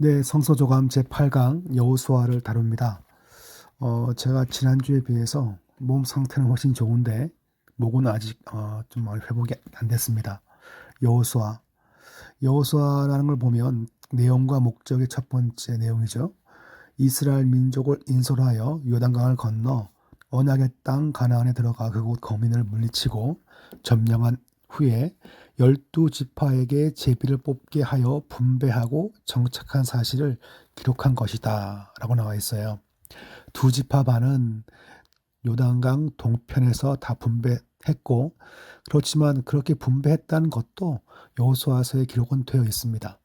네, 성서조감 제8강 여호수아를 다룹니다. 제가 지난주에 비해서 몸 상태는 훨씬 좋은데 목은 아직 좀 많이 회복이 안 됐습니다. 여호수아. 여호수아라는 걸 보면 내용과 목적의 첫 번째 내용이죠. 이스라엘 민족을 인솔하여 요단강을 건너 언약의 땅 가나안에 들어가 그곳 거민을 물리치고 점령한 후에 12지파에게 제비를 뽑게 하여 분배하고 정착한 사실을 기록한 것이다 라고 나와 있어요. 두 지파 반은 요단강 동편에서 다 분배했고, 그렇지만 그렇게 분배했다는 것도 여호수아서에 기록은 되어 있습니다.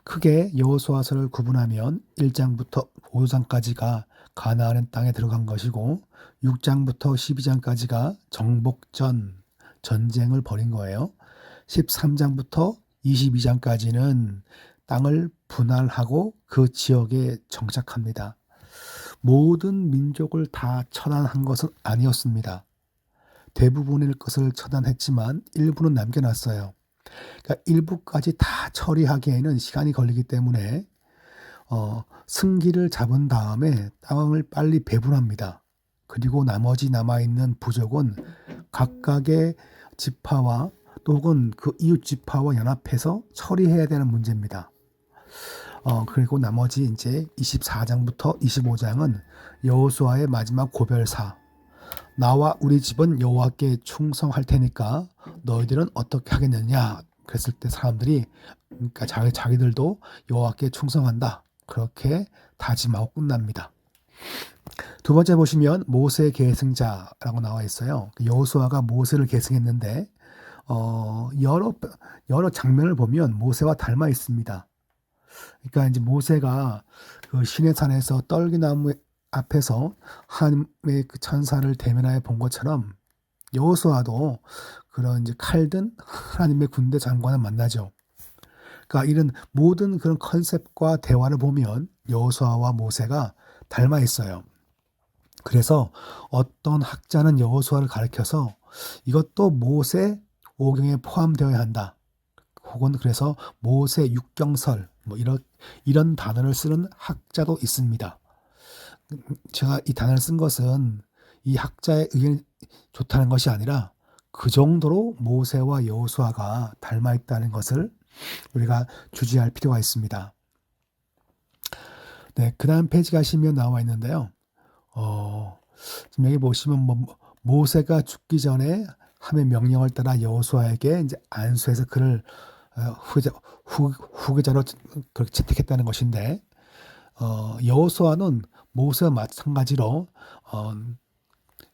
크게 여호수아서를 구분하면 1장부터 5장까지가 가나안 땅에 들어간 것이고 6장부터 12장까지가 정복전 전쟁을 벌인 거예요. 13장부터 22장까지는 땅을 분할하고 그 지역에 정착합니다. 모든 민족을 다 처단한 것은 아니었습니다. 대부분의 것을 처단했지만 일부는 남겨놨어요. 그러니까 일부까지 다 처리하기에는 시간이 걸리기 때문에 승기를 잡은 다음에 땅을 빨리 배분합니다. 그리고 나머지 남아있는 부족은 각각의 지파와 혹은 그 이웃 지파와 연합해서 처리해야 되는 문제입니다. 그리고 나머지 이제 24장부터 25장은 여호수아의 마지막 고별사. 나와 우리 집은 여호와께 충성할 테니까 너희들은 어떻게 하겠느냐. 그랬을 때 사람들이 그러니까 자기들도 여호와께 충성한다. 그렇게 다짐하고 끝납니다. 두 번째 보시면 모세 계승자라고 나와 있어요. 여호수아가 모세를 계승했는데 여러 장면을 보면 모세와 닮아 있습니다. 그러니까 이제 모세가 그 시내산에서 떨기나무 앞에서 하나님의 그 천사를 대면하여 본 것처럼 여호수아도 그런 이제 칼든 하나님의 군대 장관을 만나죠. 그러니까 이런 모든 그런 컨셉과 대화를 보면 여호수아와 모세가 닮아 있어요. 그래서 어떤 학자는 여호수아를 가리켜서 이것도 모세 오경에 포함되어야 한다. 혹은 그래서 모세 육경설 뭐 이런 단어를 쓰는 학자도 있습니다. 제가 이 단어를 쓴 것은 이 학자의 의견이 좋다는 것이 아니라 그 정도로 모세와 여호수아가 닮아 있다는 것을 우리가 주지할 필요가 있습니다. 네, 그 다음 페이지 가시면 나와 있는데요. 지금 여기 보시면 모세가 죽기 전에 하나님의 명령을 따라 여호수아에게 이제 안수해서 그를 후계자로 그렇게 채택했다는 것인데 여호수아는 모세와 마찬가지로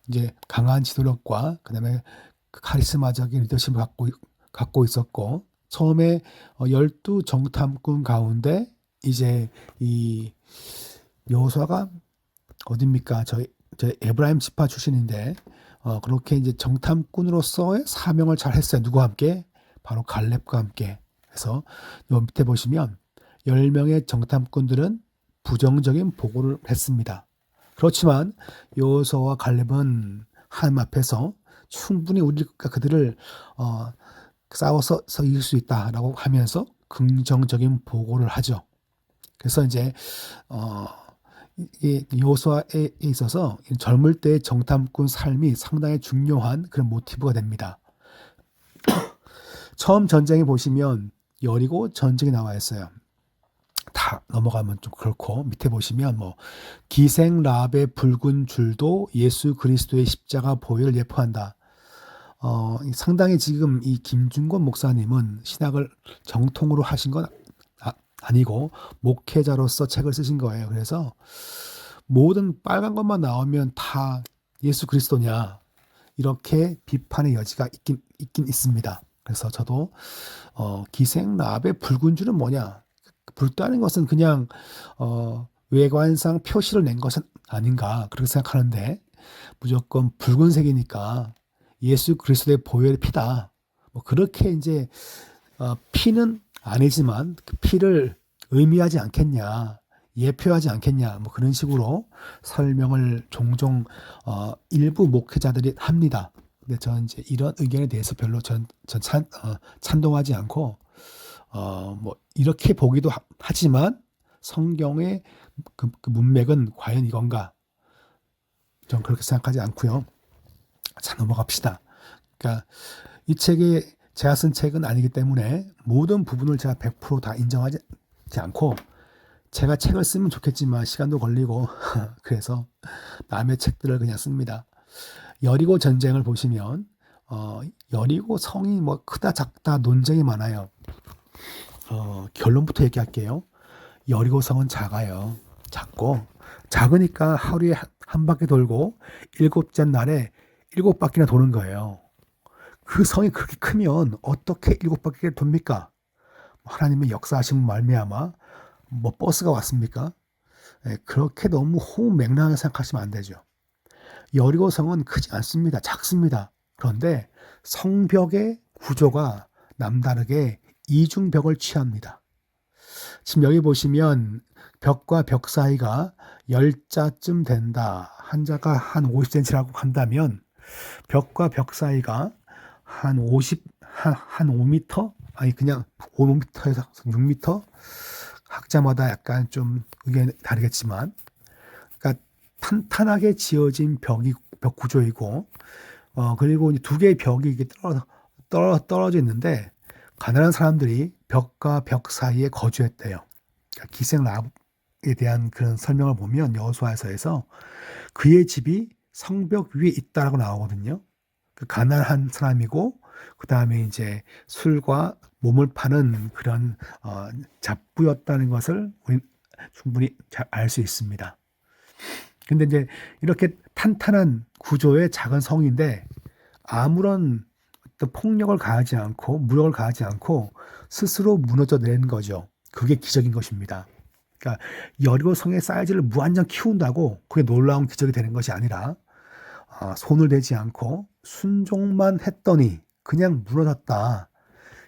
이제 강한 지도력과 그다음에 카리스마적인 리더십을 갖고 있었고 처음에 12정탐꾼 가운데 이제 이 여호수아가 어딥니까? 저희 에브라임 지파 출신인데 그렇게 이제 정탐꾼으로서의 사명을 잘 했어요. 누구와 함께? 바로 갈렙과 함께. 그래서 요 밑에 보시면 10명의 정탐꾼들은 부정적인 보고를 했습니다. 그렇지만 여호수아와 갈렙은 하나님 앞에서 충분히 우리가 그들을 싸워서 이길 수 있다라고 하면서 긍정적인 보고를 하죠. 그래서 이제 여호수아에 있어서 젊을 때의 정탐꾼 삶이 상당히 중요한 그런 모티브가 됩니다. 처음 전쟁에 보시면 여리고 전쟁이 나와 있어요. 다 넘어가면 좀 그렇고 밑에 보시면 기생 라합의 붉은 줄도 예수 그리스도의 십자가 보혈을 예표한다. 상당히 지금 이 김준권 목사님은 신학을 정통으로 하신 건 아니고 목회자로서 책을 쓰신 거예요. 그래서 모든 빨간 것만 나오면 다 예수 그리스도냐 이렇게 비판의 여지가 있긴 있습니다. 그래서 저도 기생 라합의 붉은 줄은 뭐냐? 붉다는 것은 그냥 외관상 표시를 낸 것은 아닌가 그렇게 생각하는데 무조건 붉은색이니까 예수 그리스도의 보혈의 피다. 그렇게 이제 피는 아니지만 그 피를 의미하지 않겠냐, 예표하지 않겠냐, 그런 식으로 설명을 종종 일부 목회자들이 합니다. 근데 저는 이제 이런 의견에 대해서 별로 찬동하지 않고 뭐 이렇게 보기도 하지만 성경의 그 문맥은 과연 이건가? 전 그렇게 생각하지 않고요. 자, 넘어갑시다. 그러니까 이 책이 제가 쓴 책은 아니기 때문에 모든 부분을 제가 100%다 인정하지 않고, 제가 책을 쓰면 좋겠지만 시간도 걸리고 그래서 남의 책들을 그냥 씁니다. 여리고 전쟁을 보시면 여리고 성이 뭐 크다 작다 논쟁이 많아요. 결론부터 얘기할게요. 여리고 성은 작아요. 작고, 작으니까 하루에 한 바퀴 돌고 7째 날에 7바퀴나 도는 거예요. 그 성이 그렇게 크면 어떻게 7바퀴를 돕니까? 하나님의 역사하신 말미암아 뭐 버스가 왔습니까? 그렇게 너무 호흡맹랑하게 생각하시면 안 되죠. 여리고 성은 크지 않습니다. 작습니다. 그런데 성벽의 구조가 남다르게 이중벽을 취합니다. 지금 여기 보시면 벽과 벽 사이가 10자쯤 된다. 한자가 한 50cm라고 한다면 벽과 벽 사이가 한 5m? 아니 그냥 5m에서 6m? 학자마다 약간 좀 의견이 다르겠지만, 그러니까 탄탄하게 지어진 벽 구조이고, 그리고 두 개의 벽이 이게 떨어져 있는데, 가난한 사람들이 벽과 벽 사이에 거주했대요. 그러니까 기생 랍에 대한 그런 설명을 보면 여호수아서에서 그의 집이 성벽 위에 있다라고 나오거든요. 그 가난한 사람이고, 그 다음에 이제 술과 몸을 파는 그런 잡부였다는 것을 우리 충분히 잘 알 수 있습니다. 근데 이제 이렇게 탄탄한 구조의 작은 성인데 아무런 어떤 폭력을 가하지 않고 무력을 가하지 않고 스스로 무너져 내는 거죠. 그게 기적인 것입니다. 그러니까 여리고 성의 사이즈를 무한정 키운다고 그게 놀라운 기적이 되는 것이 아니라 손을 대지 않고 순종만 했더니 그냥 무너졌다.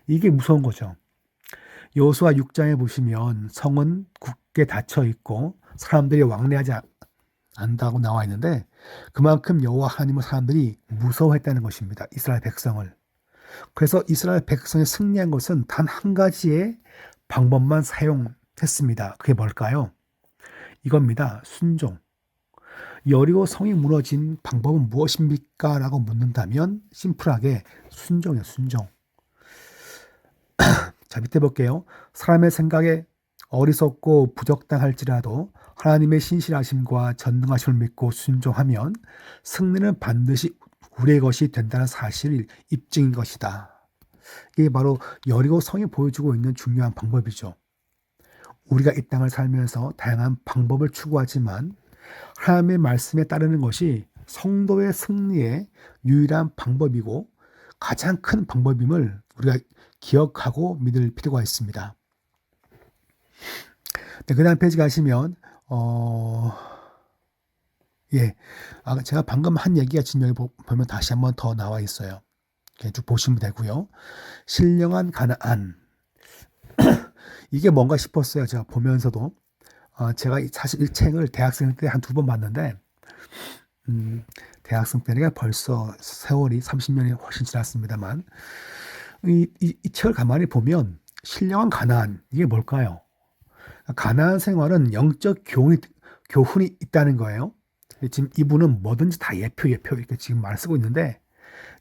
이게 무서운 거죠. 여호수아 6장에 보시면 성은 굳게 닫혀 있고 사람들이 왕래하지 않는다고 나와 있는데, 그만큼 여호와 하나님의 사람들이 무서워했다는 것입니다. 이스라엘 백성을. 그래서 이스라엘 백성이 승리한 것은 단 한 가지의 방법만 사용했습니다. 그게 뭘까요? 이겁니다. 순종. 여리고 성이 무너진 방법은 무엇입니까? 라고 묻는다면 심플하게 순종이에요. 순종. 자, 밑에 볼게요. 사람의 생각에 어리석고 부적당할지라도 하나님의 신실하심과 전능하심을 믿고 순종하면 승리는 반드시 우리의 것이 된다는 사실을 입증인 것이다. 이게 바로 여리고 성이 보여주고 있는 중요한 방법이죠. 우리가 이 땅을 살면서 다양한 방법을 추구하지만 하나님의 말씀에 따르는 것이 성도의 승리의 유일한 방법이고 가장 큰 방법임을 우리가 기억하고 믿을 필요가 있습니다. 네, 그 다음 페이지 가시면 제가 방금 한 얘기가 지금 여기 보면 다시 한번 더 나와 있어요. 쭉 보시면 되고요. 신령한 가나안. 이게 뭔가 싶었어요. 제가 보면서도. 제가 사실 이 책을 대학생 때 한 2번 봤는데, 대학생 때니까 벌써 세월이 30년이 훨씬 지났습니다만, 이 책을 가만히 보면 신령한 가나안, 이게 뭘까요? 가나안 생활은 영적 교훈이 있다는 거예요. 지금 이분은 뭐든지 다 예표 이렇게 지금 말을 쓰고 있는데,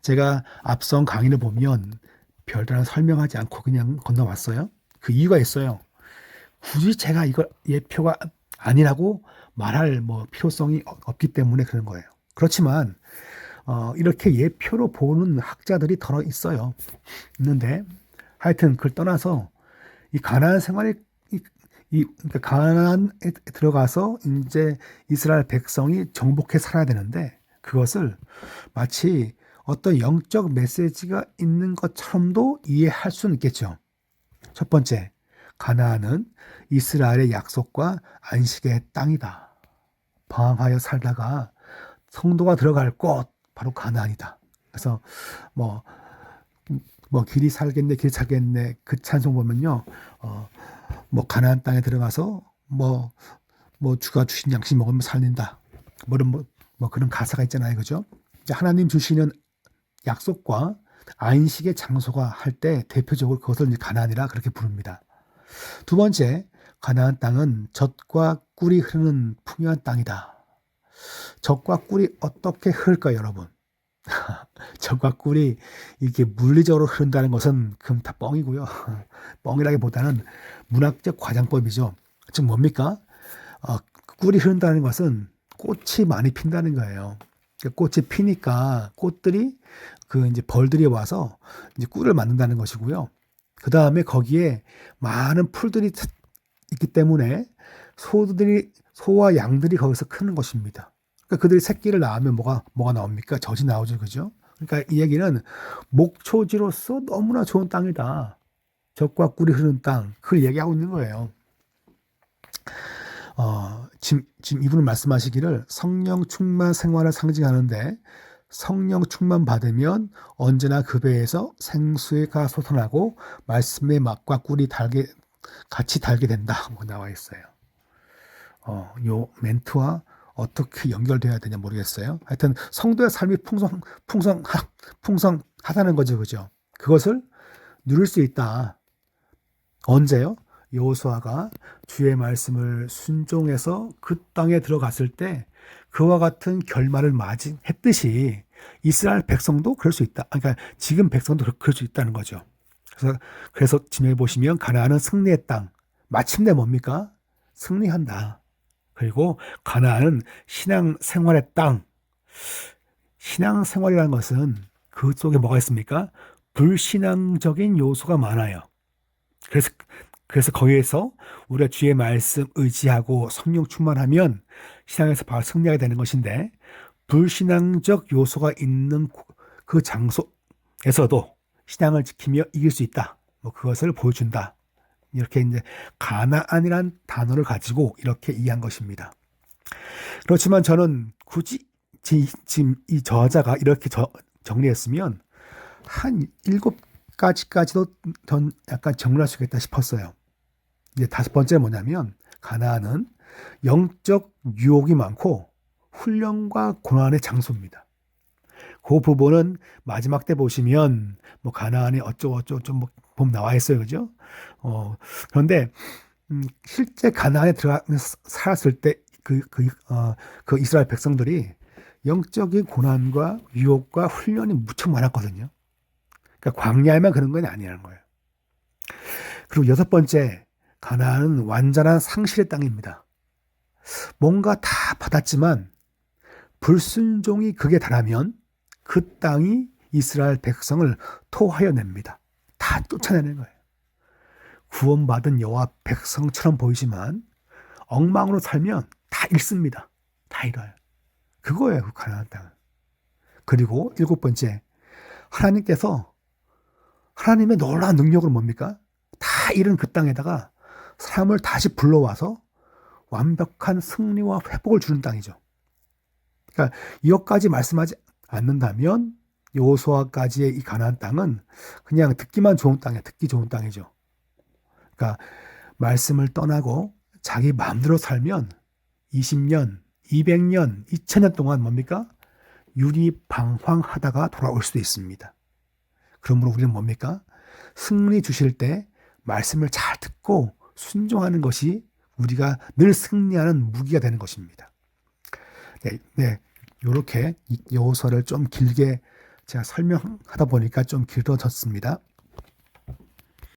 제가 앞선 강의를 보면 별다른 설명하지 않고 그냥 건너왔어요. 그 이유가 있어요. 굳이 제가 이걸 예표가 아니라고 말할 필요성이 없기 때문에 그런 거예요. 그렇지만 이렇게 예표로 보는 학자들이 더러 있는데 하여튼 그걸 떠나서 이 가나안 생활이 그러니까 가나안에 들어가서 이제 이스라엘 백성이 정복해 살아야 되는데, 그것을 마치 어떤 영적 메시지가 있는 것처럼도 이해할 수는 있겠죠. 첫 번째, 가나안은 이스라엘의 약속과 안식의 땅이다. 방황하여 살다가 성도가 들어갈 곳, 바로 가나안이다. 그래서 길이 살겠네 그 찬송 보면요, 가나안 땅에 들어가서 주가 주신 양식 먹으면 살린다. 그런 가사가 있잖아요, 그죠? 이제 하나님 주시는 약속과 안식의 장소가 할 때 대표적으로 그것을 이제 가나안이라 그렇게 부릅니다. 두 번째, 가나안 땅은 젖과 꿀이 흐르는 풍요한 땅이다. 젖과 꿀이 어떻게 흐를까요, 여러분? 젖과 꿀이 이렇게 물리적으로 흐른다는 것은 그럼 다 뻥이고요. 뻥이라기보다는 문학적 과장법이죠. 즉 뭡니까? 꿀이 흐른다는 것은 꽃이 많이 핀다는 거예요. 꽃이 피니까 꽃들이 그 이제 벌들이 와서 이제 꿀을 만든다는 것이고요. 그 다음에 거기에 많은 풀들이 있기 때문에 소와 양들이 거기서 크는 것입니다. 그러니까 그들이 새끼를 낳으면 뭐가 나옵니까? 젖이 나오죠, 그죠? 그러니까 이 얘기는 목초지로서 너무나 좋은 땅이다. 젖과 꿀이 흐르는 땅, 그걸 얘기하고 있는 거예요. 지금 이분은 말씀하시기를 성령 충만 생활을 상징하는데 성령 충만 받으면 언제나 그 배에서 생수가 솟아나고 말씀의 맛과 꿀이 같이 달게 된다고 나와 있어요. 요 멘트와 어떻게 연결돼야 되냐 모르겠어요. 하여튼 성도의 삶이 풍성하다는 거죠, 그죠? 그것을 누릴 수 있다. 언제요? 여호수아가 주의 말씀을 순종해서 그 땅에 들어갔을 때 그와 같은 결말을 맞이했듯이 이스라엘 백성도 그럴 수 있다. 그러니까 지금 백성도 그럴 수 있다는 거죠. 그래서 지명해 보시면 가나안은 승리의 땅. 마침내 뭡니까? 승리한다. 그리고 가나안은 신앙 생활의 땅. 신앙 생활이라는 것은 그 속에 뭐가 있습니까? 불신앙적인 요소가 많아요. 그래서 거기에서 우리가 주의 말씀 의지하고 성령 충만하면 신앙에서 바로 승리하게 되는 것인데 불신앙적 요소가 있는 그 장소에서도 신앙을 지키며 이길 수 있다. 그것을 보여준다. 이렇게 이제 가나안이란 단어를 가지고 이렇게 이해한 것입니다. 그렇지만 저는 굳이 지금 이 저자가 이렇게 정리했으면 한 7가지까지도 전 약간 정리할 수 있겠다 싶었어요. 이제 5번째 뭐냐면 가나안은 영적 유혹이 많고 훈련과 고난의 장소입니다. 그 부분은 마지막 때 보시면 가나안이 어쩌고 좀 보면 나와 있어요, 그죠? 그런데 실제 가나안에 들어가서 살았을 때 그 이스라엘 백성들이 영적인 고난과 유혹과 훈련이 무척 많았거든요. 그러니까 광야에만 그런 건 아니라는 거예요. 그리고 6번째, 가나안은 완전한 상실의 땅입니다. 뭔가 다 받았지만 불순종이 극에 달하면 그 땅이 이스라엘 백성을 토하여 냅니다. 다 쫓아내는 거예요. 구원받은 여호와 백성처럼 보이지만 엉망으로 살면 다 잃습니다. 다 잃어요. 그거예요, 그 가나안 땅은. 그리고 7번째, 하나님께서 하나님의 놀라운 능력으로 뭡니까? 다 잃은 그 땅에다가 사람을 다시 불러와서 완벽한 승리와 회복을 주는 땅이죠. 그러니까 이것까지 말씀하지 않는다면 여호수아까지의 이 가나안 땅은 그냥 듣기만 좋은 땅이야. 듣기 좋은 땅이죠. 그러니까 말씀을 떠나고 자기 마음대로 살면 20년, 200년, 2000년 동안 뭡니까? 유리방황하다가 돌아올 수도 있습니다. 그러므로 우리는 뭡니까? 승리 주실 때 말씀을 잘 듣고 순종하는 것이 우리가 늘 승리하는 무기가 되는 것입니다. 네, 이렇게 여호수아를 좀 길게 제가 설명하다 보니까 좀 길어졌습니다.